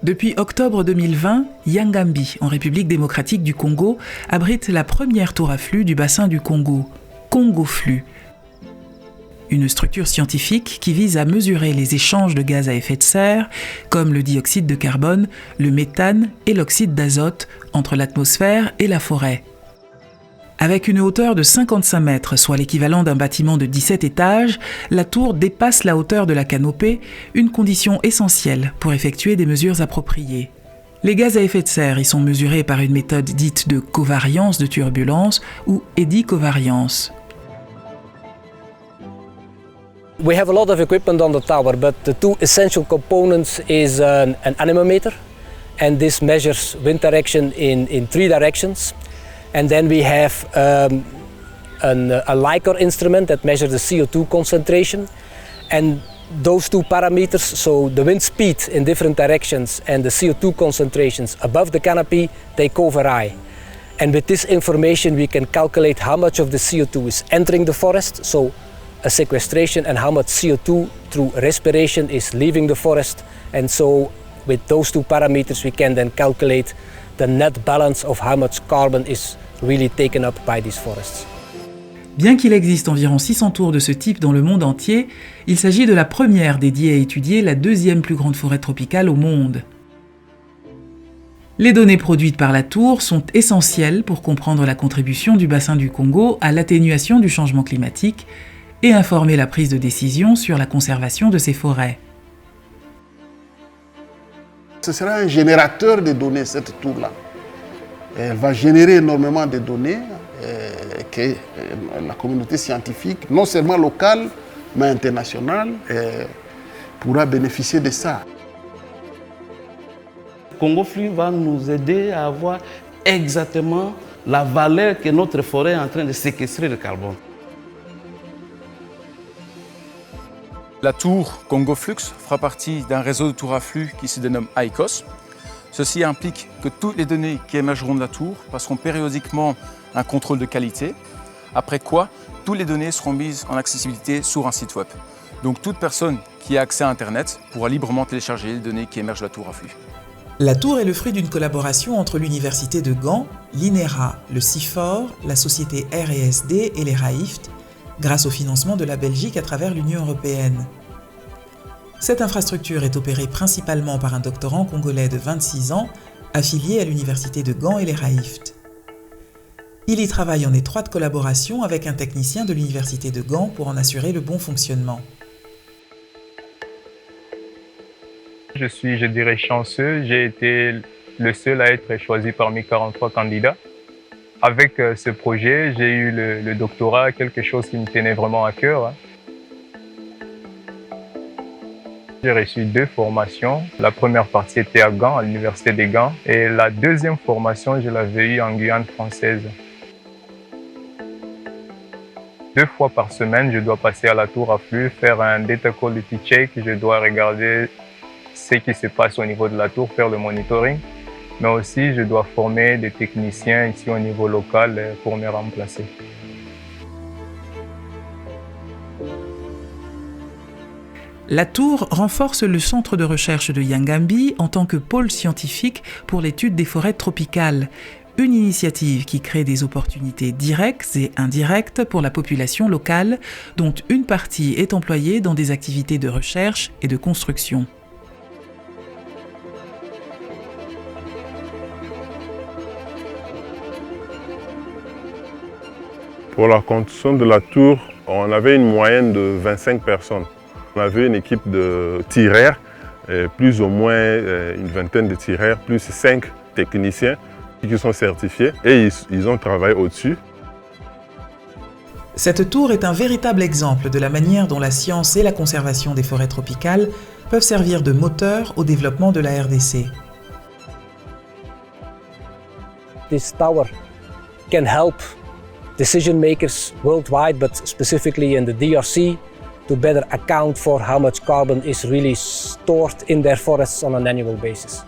Depuis octobre 2020, Yangambi, en République démocratique du Congo, abrite la première tour à flux du bassin du Congo, CongoFlux. Une structure scientifique qui vise à mesurer les échanges de gaz à effet de serre, comme le dioxyde de carbone, le méthane et l'oxyde d'azote, entre l'atmosphère et la forêt. Avec une hauteur de 55 mètres, soit l'équivalent d'un bâtiment de 17 étages, la tour dépasse la hauteur de la canopée, une condition essentielle pour effectuer des mesures appropriées. Les gaz à effet de serre y sont mesurés par une méthode dite de covariance de turbulence ou édicovariance. We have a lot of equipment on the tower, but the two essential components is an anemometer, and this measures wind direction in 3 directions. And then we have a Likor instrument that measures the CO2 concentration. And those two parameters, so the wind speed in different directions and the CO2 concentrations above the canopy, they co-vary. And with this information we can calculate how much of the CO2 is entering the forest, so a sequestration, and how much CO2 through respiration is leaving the forest. And so with those two parameters we can then calculate the net balance of how much carbon is really taken up by these forests. Bien qu'il existe environ 600 tours de ce type dans le monde entier, il s'agit de la première dédiée à étudier la deuxième plus grande forêt tropicale au monde. Les données produites par la tour sont essentielles pour comprendre la contribution du bassin du Congo à l'atténuation du changement climatique et informer la prise de décision sur la conservation de ces forêts. Ce sera un générateur de données, cette tour-là. Elle va générer énormément de données que la communauté scientifique, non seulement locale, mais internationale, pourra bénéficier de ça. CongoFlux va nous aider à avoir exactement la valeur que notre forêt est en train de séquestrer le carbone. La tour CongoFlux fera partie d'un réseau de tours à flux qui se dénomme ICOS. Ceci implique que toutes les données qui émergeront de la tour passeront périodiquement un contrôle de qualité, après quoi toutes les données seront mises en accessibilité sur un site web. Donc toute personne qui a accès à Internet pourra librement télécharger les données qui émergent de la tour à flux. La tour est le fruit d'une collaboration entre l'Université de Gand, l'INERA, le CIFOR, la société R&SD et les RAIFT, grâce au financement de la Belgique à travers l'Union européenne. Cette infrastructure est opérée principalement par un doctorant congolais de 26 ans, affilié à l'Université de Gand et les RAIFT. Il y travaille en étroite collaboration avec un technicien de l'Université de Gand pour en assurer le bon fonctionnement. Je suis, chanceux. J'ai été le seul à être choisi parmi 43 candidats. Avec ce projet, j'ai eu le doctorat, quelque chose qui me tenait vraiment à cœur. J'ai reçu 2 formations. La première partie était à Gand, à l'Université de Gand. Et la deuxième formation, je l'avais eue en Guyane française. 2 fois par semaine, je dois passer à la tour à flux, faire un data quality check. Je dois regarder ce qui se passe au niveau de la tour, faire le monitoring. Mais aussi, je dois former des techniciens ici au niveau local pour me remplacer. La tour renforce le centre de recherche de Yangambi en tant que pôle scientifique pour l'étude des forêts tropicales, une initiative qui crée des opportunités directes et indirectes pour la population locale, dont une partie est employée dans des activités de recherche et de construction. Pour la construction de la tour, on avait une moyenne de 25 personnes. On avait une équipe de tireurs, plus ou moins une vingtaine de tireurs, plus 5 techniciens qui sont certifiés et ils ont travaillé au-dessus. Cette tour est un véritable exemple de la manière dont la science et la conservation des forêts tropicales peuvent servir de moteur au développement de la RDC. This tower can help decision makers worldwide, but specifically in the DRC, to better account for how much carbon is really stored in their forests on an annual basis.